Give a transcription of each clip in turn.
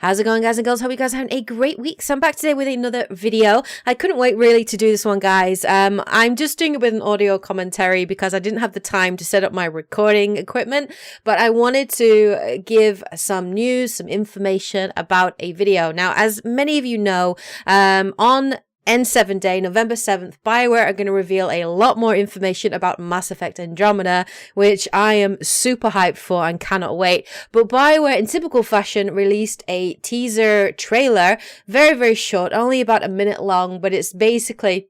How's it going, guys and girls? Hope you guys are having a great week. So I'm back today with another video. I couldn't wait really to do this one, guys. I'm just doing it with an audio commentary because I didn't have the time to set up my recording equipment, but I wanted to give some news, some information about a video. Now, as many of you know, on N7Day, November 7th, Bioware are going to reveal a lot more information about Mass Effect Andromeda, which I am super hyped for and cannot wait. But Bioware, in typical fashion, released a teaser trailer, very, very short, only about a minute long, but it's basically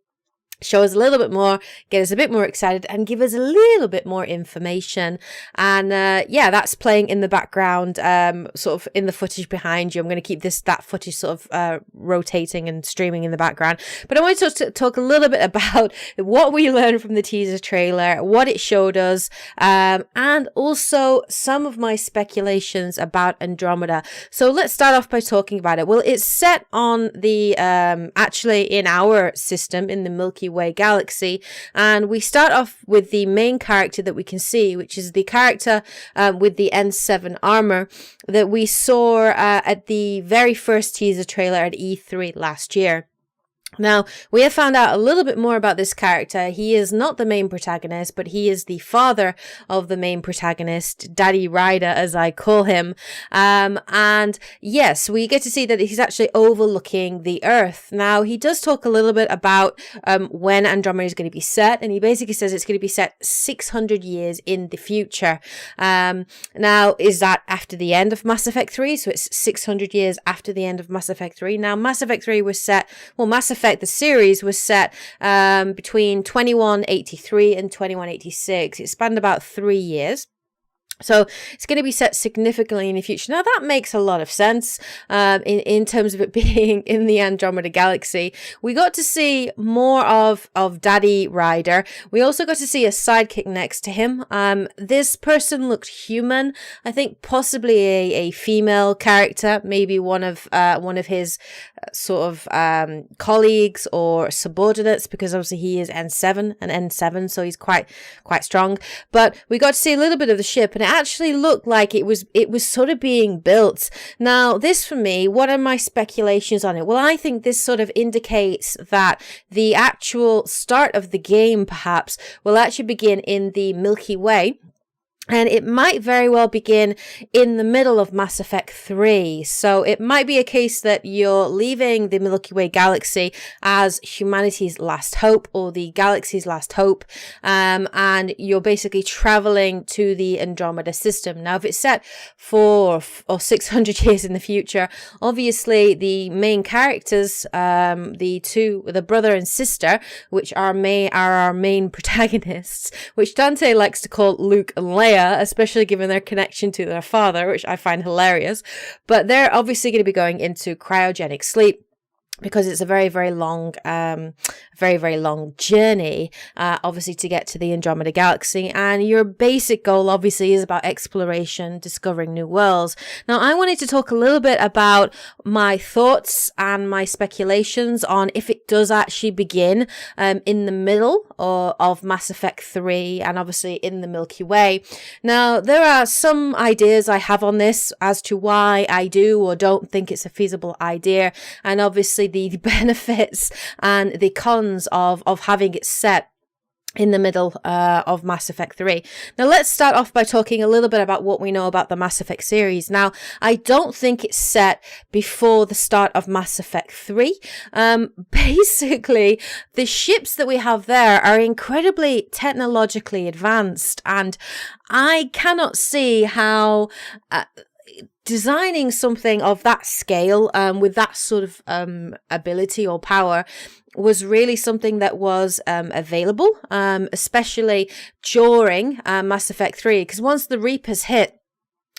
show us a little bit more, get us a bit more excited, and give us a little bit more information. And yeah, that's playing in the background, sort of in the footage behind you. I'm going to keep that footage sort of rotating and streaming in the background. But I want to talk a little bit about what we learned from the teaser trailer, what it showed us, and also some of my speculations about Andromeda. So let's start off by talking about it. Well, it's set on the actually in our system, in the Milky Way galaxy, and we start off with the main character that we can see, which is the character with the N7 armor that we saw at the very first teaser trailer at E3 last year. Now, we have found out a little bit more about this character. He is not the main protagonist, but he is the father of the main protagonist, Daddy Ryder, as I call him. And yes, we get to see that he's actually overlooking the Earth. Now, he does talk a little bit about when Andromeda is going to be set, and he basically says it's going to be set 600 years in the future. Now, is that after the end of Mass Effect 3? So it's 600 years after the end of Mass Effect 3. Now, Mass Effect 3 was set, well, Mass Effect, the series was set between 2183 and 2186. It spanned about 3 years. So it's going to be set significantly in the future. Now that makes a lot of sense in terms of it being in the Andromeda galaxy. We got to see more of Daddy Ryder. We also got to see a sidekick next to him. This person looked human. I think possibly a female character, maybe one of his sort of colleagues or subordinates, because obviously he is N7 and N7, so he's quite strong. But we got to see a little bit of the ship, and it actually looked like it was sort of being built. Now, this for me, what are my speculations on it? Well, I think this sort of indicates that the actual start of the game perhaps will actually begin in the Milky Way. And it might very well begin in the middle of Mass Effect 3. So it might be a case that you're leaving the Milky Way galaxy as humanity's last hope, or the galaxy's last hope. And you're basically traveling to the Andromeda system. Now, if it's set 400 or 600 years in the future, obviously the main characters, the brother and sister, which are our main protagonists, which Dante likes to call Luke and Leia, especially given their connection to their father, which I find hilarious. But they're obviously going to be going into cryogenic sleep, because it's a very, very long journey, obviously, to get to the Andromeda galaxy. And your basic goal, obviously, is about exploration, discovering new worlds. Now, I wanted to talk a little bit about my thoughts and my speculations on if it does actually begin in the middle of Mass Effect 3, and obviously in the Milky Way. Now, there are some ideas I have on this as to why I do or don't think it's a feasible idea, and obviously the benefits and the cons of having it set in the middle of Mass Effect 3. Now, let's start off by talking a little bit about what we know about the Mass Effect series. Now, I don't think it's set before the start of Mass Effect 3. Basically, the ships that we have there are incredibly technologically advanced, and I cannot see how designing something of that scale, with that sort of ability or power, was really something that was available, especially during Mass Effect 3, because once the Reapers hit,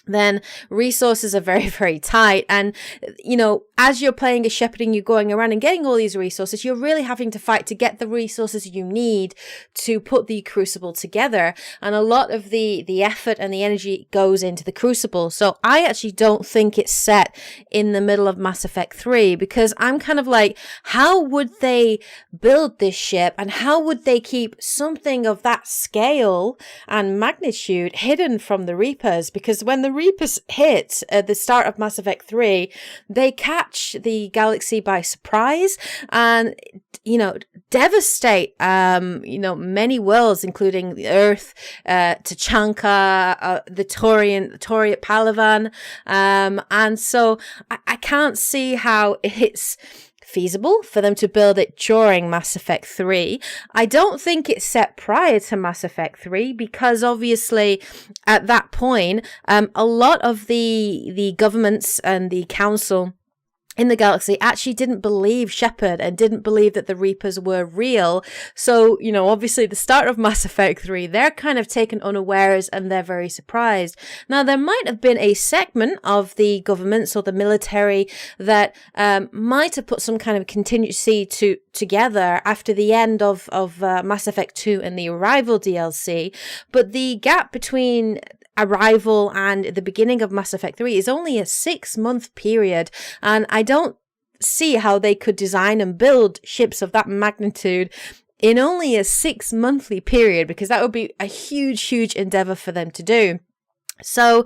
then resources are very, very tight. And, you know, as you're playing a shepherd and you're going around and getting all these resources, you're really having to fight to get the resources you need to put the crucible together. And a lot of the effort and the energy goes into the crucible. So I actually don't think it's set in the middle of Mass Effect 3, because I'm kind of like, how would they build this ship, and how would they keep something of that scale and magnitude hidden from the Reapers? Because when the the Reapers hit at the start of Mass Effect 3, they catch the galaxy by surprise and, devastate, many worlds, including the Earth, Tachanka, the Tori at Palavan. And so I can't see how it's feasible for them to build it during Mass Effect 3. I don't think it's set prior to Mass Effect 3 because obviously at that point, a lot of the governments and the council in the galaxy actually didn't believe Shepard and didn't believe that the Reapers were real. So, obviously the start of Mass Effect 3, they're kind of taken unawares and they're very surprised. Now, there might have been a segment of the governments or the military that might have put some kind of contingency together after the end of Mass Effect 2 and the Arrival DLC. But the gap between Arrival and the beginning of Mass Effect 3 is only a 6-month period, and I don't see how they could design and build ships of that magnitude in only a 6-monthly period, because that would be a huge endeavor for them to do. So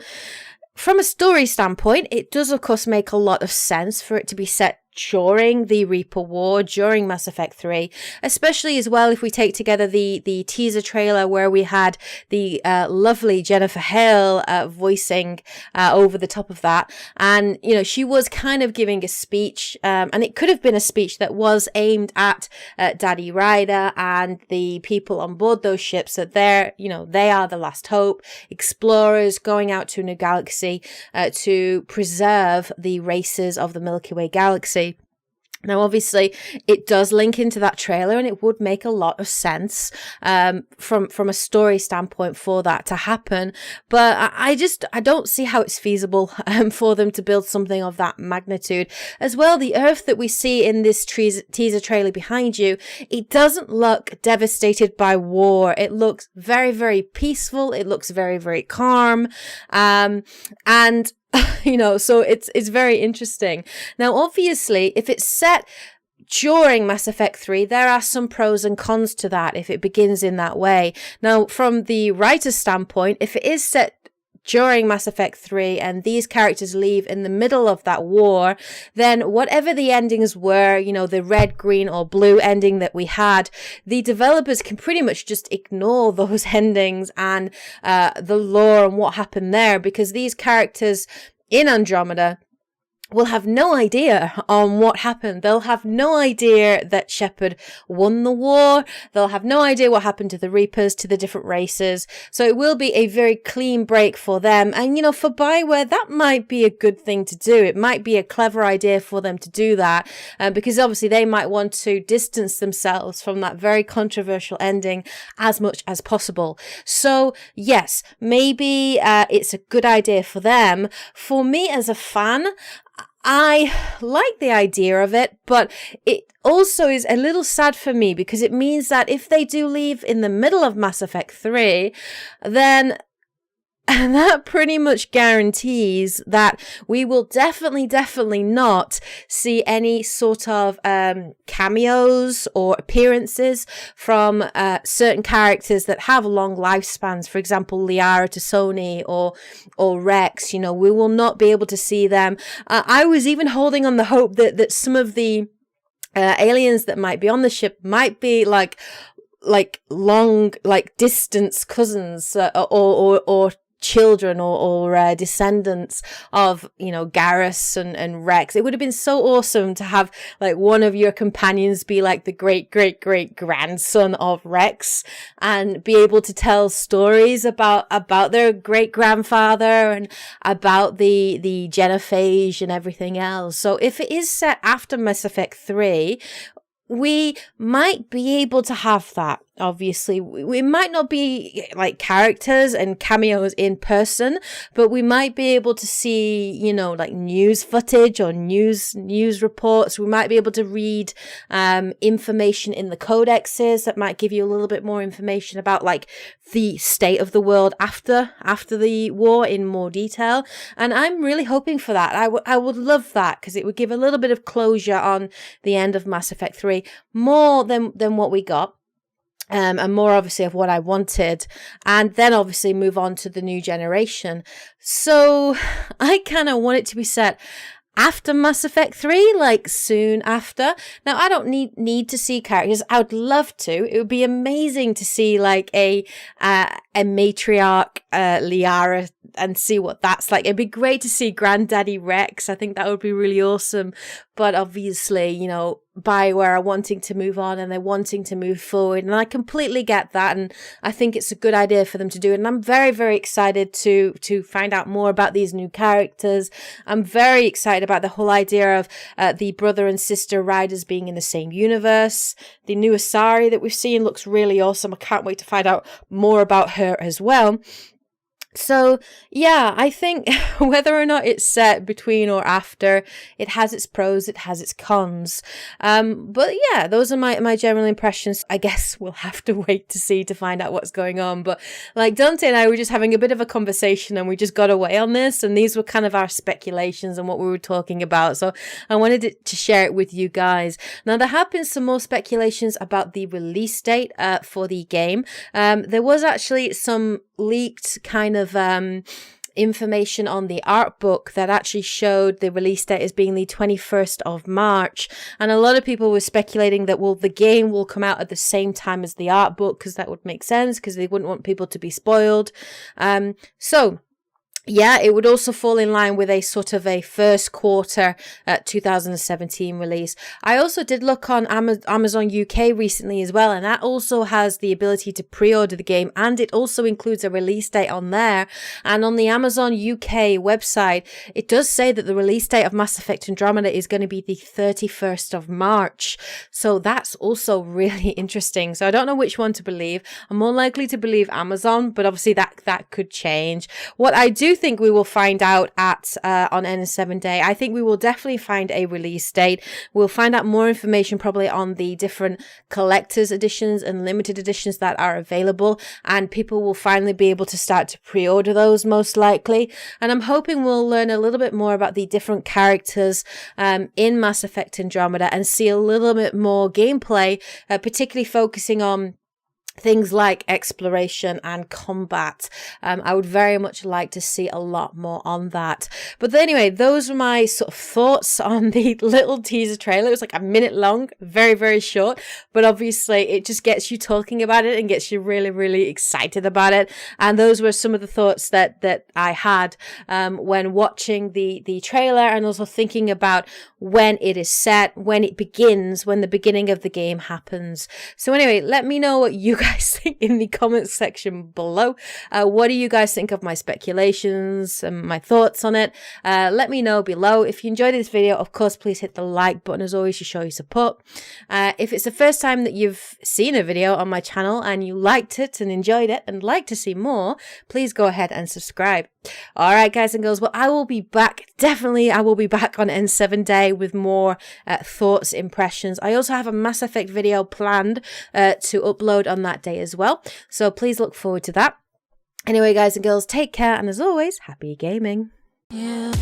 from a story standpoint, it does of course make a lot of sense for it to be set during the Reaper War, during Mass Effect 3, especially as well if we take together the teaser trailer where we had the lovely Jennifer Hale voicing over the top of that. And, she was kind of giving a speech, and it could have been a speech that was aimed at Daddy Ryder and the people on board those ships, that they are the last hope, explorers going out to a new galaxy to preserve the races of the Milky Way galaxy. Now, obviously, it does link into that trailer, and it would make a lot of sense from a story standpoint for that to happen. But I don't see how it's feasible for them to build something of that magnitude. As well, the Earth that we see in this teaser trailer behind you, it doesn't look devastated by war. It looks very, very peaceful. It looks very, very calm. And so it's very interesting. Now, obviously, if it's set during Mass Effect 3, there are some pros and cons to that if it begins in that way. Now, from the writer's standpoint, if it is set during Mass Effect 3 and these characters leave in the middle of that war, then whatever the endings were, the red, green or blue ending that we had, the developers can pretty much just ignore those endings and the lore and what happened there, because these characters in Andromeda will have no idea on what happened. They'll have no idea that Shepard won the war. They'll have no idea what happened to the Reapers, to the different races. So it will be a very clean break for them. And, for Bioware, that might be a good thing to do. It might be a clever idea for them to do that, because obviously they might want to distance themselves from that very controversial ending as much as possible. So yes, maybe it's a good idea for them. For me as a fan, I like the idea of it, but it also is a little sad for me because it means that if they do leave in the middle of Mass Effect 3, then that pretty much guarantees that we will definitely not see any sort of cameos or appearances from certain characters that have long lifespans. For example, Liara to Sony or Rex. We will not be able to see them. I was even holding on the hope that some of the aliens that might be on the ship might be like long, distance cousins or children or descendants of Garrus and Rex. It would have been so awesome to have one of your companions be the great grandson of Rex and be able to tell stories about their great grandfather and about the genophage and everything else. So if it is set after Mass Effect 3, we might be able to have that. Obviously, we might not be characters and cameos in person, but we might be able to see, news footage or news reports. We might be able to read information in the codexes that might give you a little bit more information about the state of the world after the war in more detail. And I'm really hoping for that. I would love that, because it would give a little bit of closure on the end of Mass Effect 3, more than what we got. and more obviously of what I wanted, and then obviously move on to the new generation. So I kind of want it to be set after Mass Effect 3, like soon after. Now, I don't need to see characters. I would love to. It would be amazing to see like a matriarch, Liara, and see what that's like. It'd be great to see Granddaddy Rex. I think that would be really awesome. But obviously, you know, Bioware are wanting to move on and they're wanting to move forward. And I completely get that. And I think it's a good idea for them to do it. And I'm very, very excited to find out more about these new characters. I'm very excited about the whole idea of the brother and sister riders being in the same universe. The new Asari that we've seen looks really awesome. I can't wait to find out more about her as well. So, yeah, I think whether or not it's set between or after, it has its pros, it has its cons. But yeah, those are my general impressions. I guess we'll have to wait to see to find out what's going on. But like Dante and I were just having a bit of a conversation and we just got away on this. And these were kind of our speculations and what we were talking about. So I wanted to share it with you guys. Now, there have been some more speculations about the release date for the game. There was actually some leaked kind of information on the art book that actually showed the release date as being the 21st of March. And a lot of people were speculating that, well, the game will come out at the same time as the art book because that would make sense because they wouldn't want people to be spoiled. So yeah, it would also fall in line with a sort of a first quarter 2017 release. I also did look on Amazon UK recently as well, and that also has the ability to pre-order the game, and it also includes a release date on there. And on the Amazon UK website, it does say that the release date of Mass Effect Andromeda is going to be the 31st of March. So that's also really interesting. So I don't know which one to believe. I'm more likely to believe Amazon, but obviously that could change. What I do think we will find out at on N7Day, I think we will definitely find a release date. We'll find out more information probably on the different collector's editions and limited editions that are available, and people will finally be able to start to pre-order those most likely. And I'm hoping we'll learn a little bit more about the different characters in Mass Effect Andromeda and see a little bit more gameplay, particularly focusing on things like exploration and combat. I would very much like to see a lot more on that. But anyway, those were my sort of thoughts on the little teaser trailer. It was like a minute long, very, very short, but obviously it just gets you talking about it and gets you really, really excited about it. And those were some of the thoughts that I had when watching the trailer, and also thinking about when it is set, when it begins, when the beginning of the game happens. So anyway, let me know what you guys think in the comments section below. What do you guys think of my speculations and my thoughts on it? Let me know below. If you enjoyed this video, of course, please hit the like button as always to show your support. If it's the first time that you've seen a video on my channel and you liked it and enjoyed it and like to see more, please go ahead and subscribe. All right, guys and girls, well, I will be back. Definitely, I will be back on N7Day with more thoughts, impressions. I also have a Mass Effect video planned to upload on that day as well. So please look forward to that. Anyway, guys and girls, take care. And as always, happy gaming. Yeah.